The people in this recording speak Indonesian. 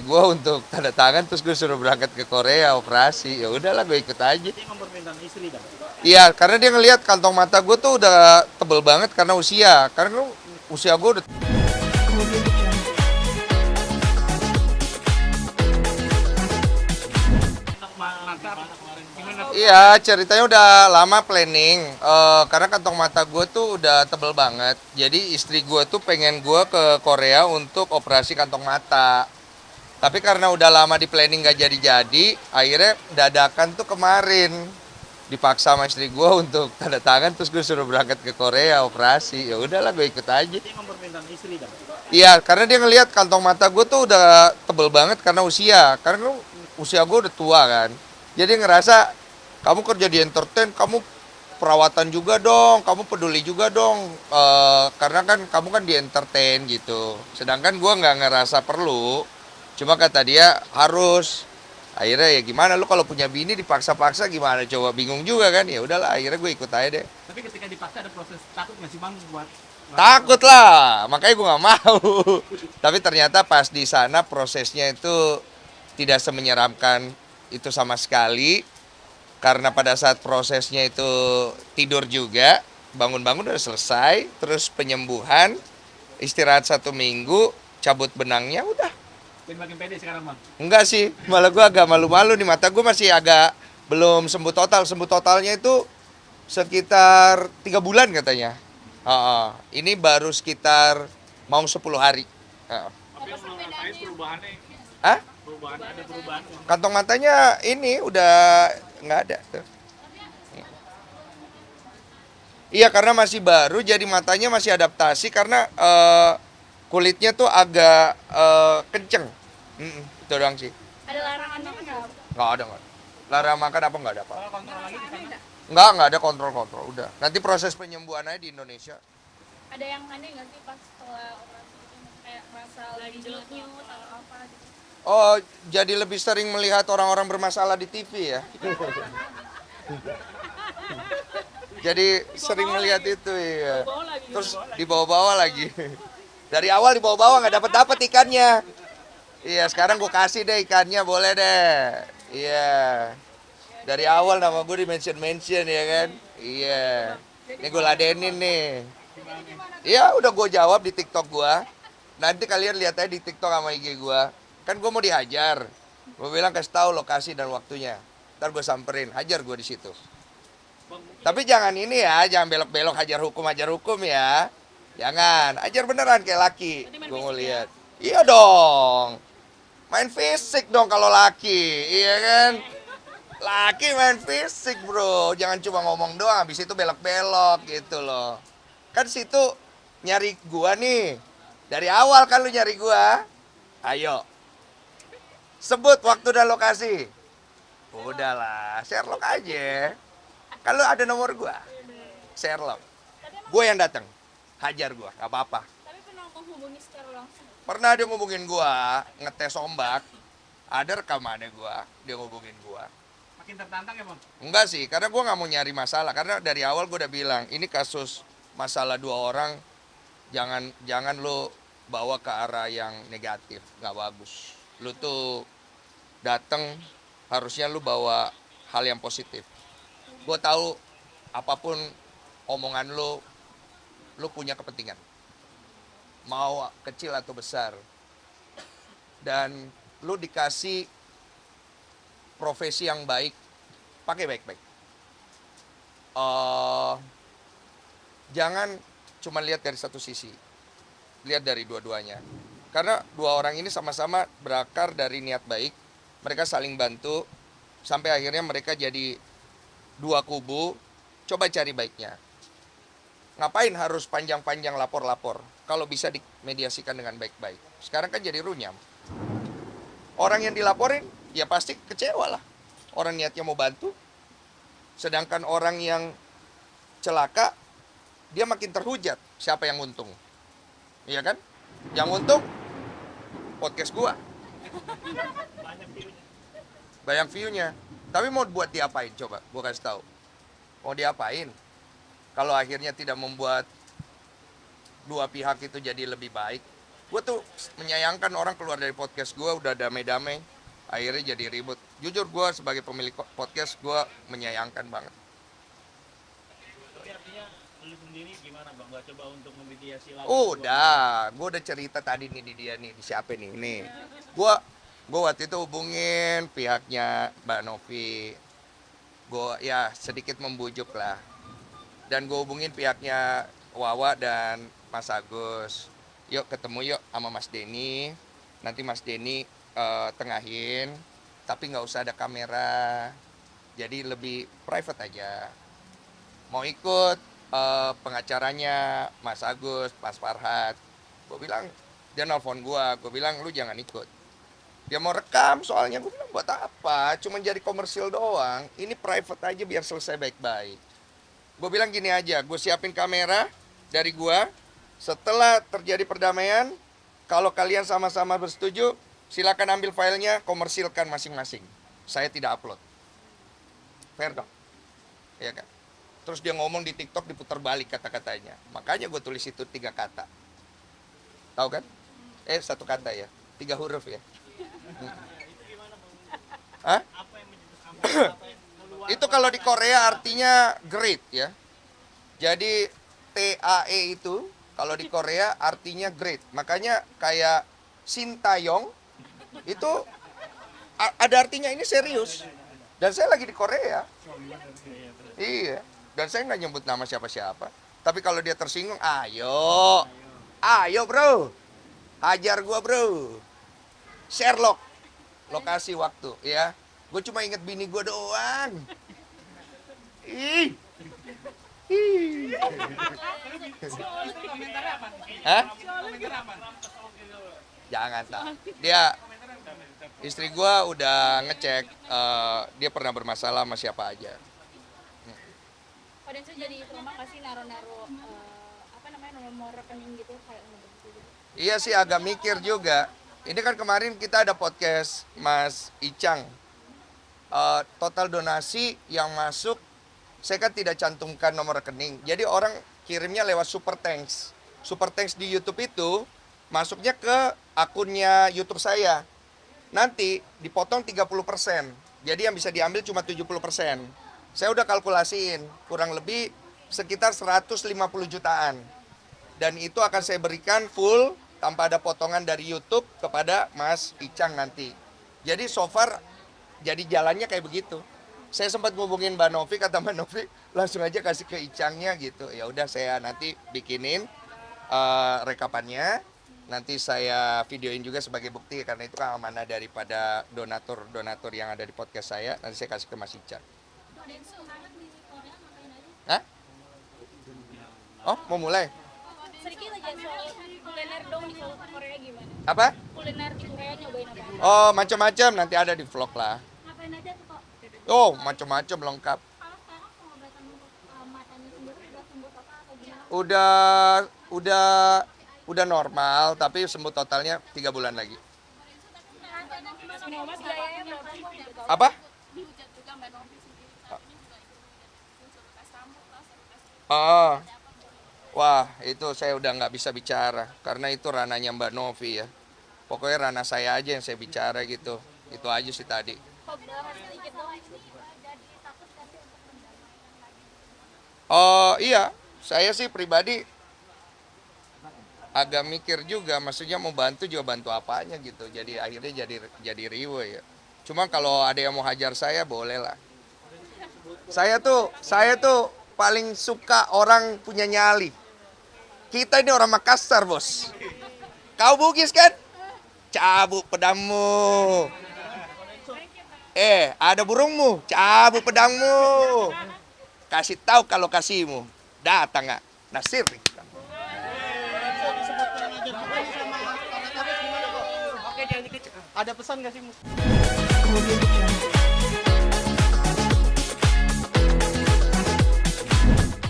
gue untuk tanda tangan, terus gue suruh berangkat ke Korea operasi. Ya udahlah, gue ikut aja. Dia mempermintaan istri kan? Iya, karena dia ngelihat kantong mata gue tuh udah tebel banget karena usia. Karena kan usia gue udah. Mata gimana? Iya, ceritanya udah lama planning. Karena kantong mata gue tuh udah tebel banget. Jadi istri gue tuh pengen gue ke Korea untuk operasi kantong mata. Tapi karena udah lama di planning gak jadi-jadi, akhirnya dadakan tuh kemarin. Dipaksa sama istri gue untuk tanda tangan, terus gue suruh berangkat ke Korea operasi. Ya udahlah, gue ikut aja. Dia mempermintaan istri kan? Iya, karena dia ngelihat kantong mata gue tuh udah tebel banget karena usia. Karena kan usia gue udah tua kan. Jadi ngerasa, kamu kerja di entertain, kamu perawatan juga dong, kamu peduli juga dong. Karena kan kamu kan di entertain gitu. Sedangkan gue nggak ngerasa perlu. Cuma kata dia harus. Akhirnya ya gimana, lu kalau punya bini dipaksa-paksa gimana, coba bingung juga kan. Ya udahlah, akhirnya gue ikut aja deh. Tapi ketika dipaksa ada proses takut nggak sih bang buat Takut lah, makanya gue nggak mau. Tapi ternyata pas di sana prosesnya itu tidak semenyeramkan itu sama sekali. Karena pada saat prosesnya itu tidur juga, bangun-bangun udah selesai, terus penyembuhan, istirahat 1 minggu, cabut benangnya udah. dan makin pede sekarang bang? Enggak sih, malah gue agak malu-malu nih, mata gue masih agak belum sembuh total. Sembuh totalnya itu sekitar 3 bulan katanya. Ini baru sekitar mau 10 hari. Tapi yang ngerasain perubahannya, Hah? perubahan ada perubahan. Kantong matanya ini udah nggak ada tuh. Iya, karena masih baru, jadi matanya masih adaptasi karena kulitnya tuh agak kenceng. Itu doang sih. Ada larangan makan nggak? Nggak ada, nggak ada. Larang makan apa nggak ada apa. Kalau kontrol lagi di sana, Nggak ada kontrol-kontrol. Udah. Nanti proses penyembuhan aja di Indonesia. Ada yang aneh nggak sih pas setelah operasi itu kayak merasa lagi nyut atau apa gitu? Oh, jadi lebih sering melihat orang-orang bermasalah di TV ya? Jadi sering melihat itu ya. Terus dibawa-bawa lagi. Dari awal dibawa-bawa nggak dapat ikannya. Iya, sekarang gue kasih deh ikannya, boleh deh. Iya. Dari awal nama gue di mention ya kan? Iya. Ini gue ladenin nih. Iya, udah gue jawab di TikTok gue. Nanti kalian lihat aja di TikTok sama IG gue. Kan gue mau dihajar. Gue bilang kasih tahu lokasi dan waktunya. Ntar gue samperin, hajar gue di situ. Tapi jangan ini ya, jangan belok-belok hajar hukum ya. Jangan, ajar beneran kayak laki. Gue mau lihat. Iya dong. Main fisik dong kalau laki, iya kan? Laki main fisik bro, jangan cuma ngomong doang, habis itu belok-belok gitu loh. Kan situ nyari gua nih, dari awal kan lu nyari gua. Ayo, sebut waktu dan lokasi. Udahlah, Sherlock aja. Kalau ada nomor gua, Sherlock. Gue yang datang, hajar gua, gak apa-apa. Tapi pernah menghubungi secara langsung? Pernah dia ngubungin gua, ngetes ombak. Ada rekamannya gua, dia ngubungin gua. makin tertantang ya bang? Enggak sih, karena gua nggak mau nyari masalah. Karena dari awal gua udah bilang, ini kasus masalah 2 orang, jangan lo bawa ke arah yang negatif, nggak bagus. Lu tuh dateng, harusnya lu bawa hal yang positif. Gua tahu apapun omongan lu punya kepentingan. Mau kecil atau besar. Dan lu dikasih profesi yang baik, pakai baik-baik. Jangan cuma lihat dari satu sisi, lihat dari dua-duanya. Karena 2 orang ini sama-sama berakar dari niat baik, mereka saling bantu, sampai akhirnya mereka jadi 2 kubu, coba cari baiknya. Ngapain harus panjang-panjang lapor-lapor, kalau bisa dimediasikan dengan baik-baik. Sekarang kan jadi runyam. Orang yang dilaporin, ya pasti kecewa lah. Orang niatnya mau bantu. Sedangkan orang yang celaka, dia makin terhujat. Siapa yang untung? Iya kan? Yang untung, podcast gua. Banyak view-nya. Tapi mau buat diapain coba? Gua kasih tahu. Mau diapain? Kalau akhirnya tidak membuat 2 pihak itu jadi lebih baik. Gue tuh menyayangkan orang keluar dari podcast gue udah damai-damai, akhirnya jadi ribut. Jujur gue sebagai pemilik podcast gue menyayangkan banget. Tapi artinya lu sendiri gimana bang? Gak coba untuk memediasi lagi? Udah, gue udah cerita tadi nih di dia nih, di siapa nih, gue waktu itu hubungin pihaknya Mbak Novi, gue ya sedikit membujuk lah, dan gue hubungin pihaknya Wawa dan Mas Agus, yuk ketemu yuk sama Mas Denny, nanti Mas Denny tengahin, tapi nggak usah ada kamera, jadi lebih private aja. Mau ikut pengacaranya Mas Agus, Mas Farhad, gue bilang, dia nelfon gue bilang lu jangan ikut. Dia mau rekam, soalnya gue bilang buat apa, cuma jadi komersil doang, ini private aja biar selesai baik-baik. Gue bilang gini aja, gue siapin kamera dari gue, setelah terjadi perdamaian, kalau kalian sama-sama bersetuju, silakan ambil filenya, komersilkan masing-masing. Saya tidak upload. Fair dong? Iya kan? Terus dia ngomong di TikTok diputar balik kata-katanya. Makanya gue tulis itu 3 kata. Tahu kan? 1 kata ya. 3 huruf ya. Hah? Itu kalau di Korea artinya great ya. Jadi TAE itu kalau di Korea artinya great. Makanya kayak Sintayong itu ada artinya ini serius. Dan saya lagi di Korea. Iya. Dan saya nggak nyebut nama siapa-siapa. Tapi kalau dia tersinggung, ayo bro, hajar gua bro. Sherlock, lokasi waktu ya. Gue cuma inget bini gua doang. Ih. Komentar apa? Hah? Komentar apa? Jangan tak. Dia istri gua udah ngecek dia pernah bermasalah sama siapa aja. Pada itu jadi trauma nggak sih naruh-naruh nomor rekening gitu kayak gitu. Iya sih agak mikir juga. Ini kan kemarin kita ada podcast Mas Icang. Total donasi yang masuk, saya kan tidak cantumkan nomor rekening. Jadi orang kirimnya lewat Super Thanks. Super Thanks di YouTube itu masuknya ke akunnya YouTube saya. Nanti dipotong 30%. Jadi yang bisa diambil cuma 70%. Saya udah kalkulasiin, kurang lebih sekitar 150 jutaan. Dan itu akan saya berikan full tanpa ada potongan dari YouTube kepada Mas Icang nanti. Jadi so far jadi jalannya kayak begitu. Saya sempat ngubungin Mbak Novi, kata Mbak Novi langsung aja kasih ke Icangnya gitu. Ya udah saya nanti bikinin rekapannya. Nanti saya videoin juga sebagai bukti karena itu kan amanah daripada donatur yang ada di podcast saya. Nanti saya kasih ke Mas Icang. Hah? Oh, mau mulai? Sedikit aja soal kuliner dong di Korea gimana? Apa? Kuliner di Korea nyobain apa? Oh, macam-macam nanti ada di vlog lah. Ngapain aja tuh kok? Oh, macam-macam lengkap. Kalau sekarang pengobatan untuk matanya sendiri udah sembuh total atau gimana? Udah normal, tapi sembuh totalnya 3 bulan lagi. Minum obat biayanya berapa? Apa? Dihujat juga Mbak Novi sendiri. Katanya juga ikut tes rambut lah, tes. Oh. Wah, itu saya udah nggak bisa bicara karena itu ranahnya Mbak Novi ya. Pokoknya ranah saya aja yang saya bicara gitu. Itu aja sih tadi. Kok bahas sedikit dong ini jadi takut kasih untuk mendamaikan lagi. Oh iya, saya sih pribadi agak mikir juga, maksudnya mau bantu juga bantu apanya gitu. Jadi akhirnya jadi riwe ya. Cuma kalau ada yang mau hajar saya boleh lah. Saya tuh paling suka orang punya nyali. Kita ini orang Makassar, Bos. Kau Bugis kan? Cabut pedangmu. Ada burungmu, cabut pedangmu. Kasih tahu kalau kasihmu. Datang nggak? Nasir. Ada pesan nggak sih?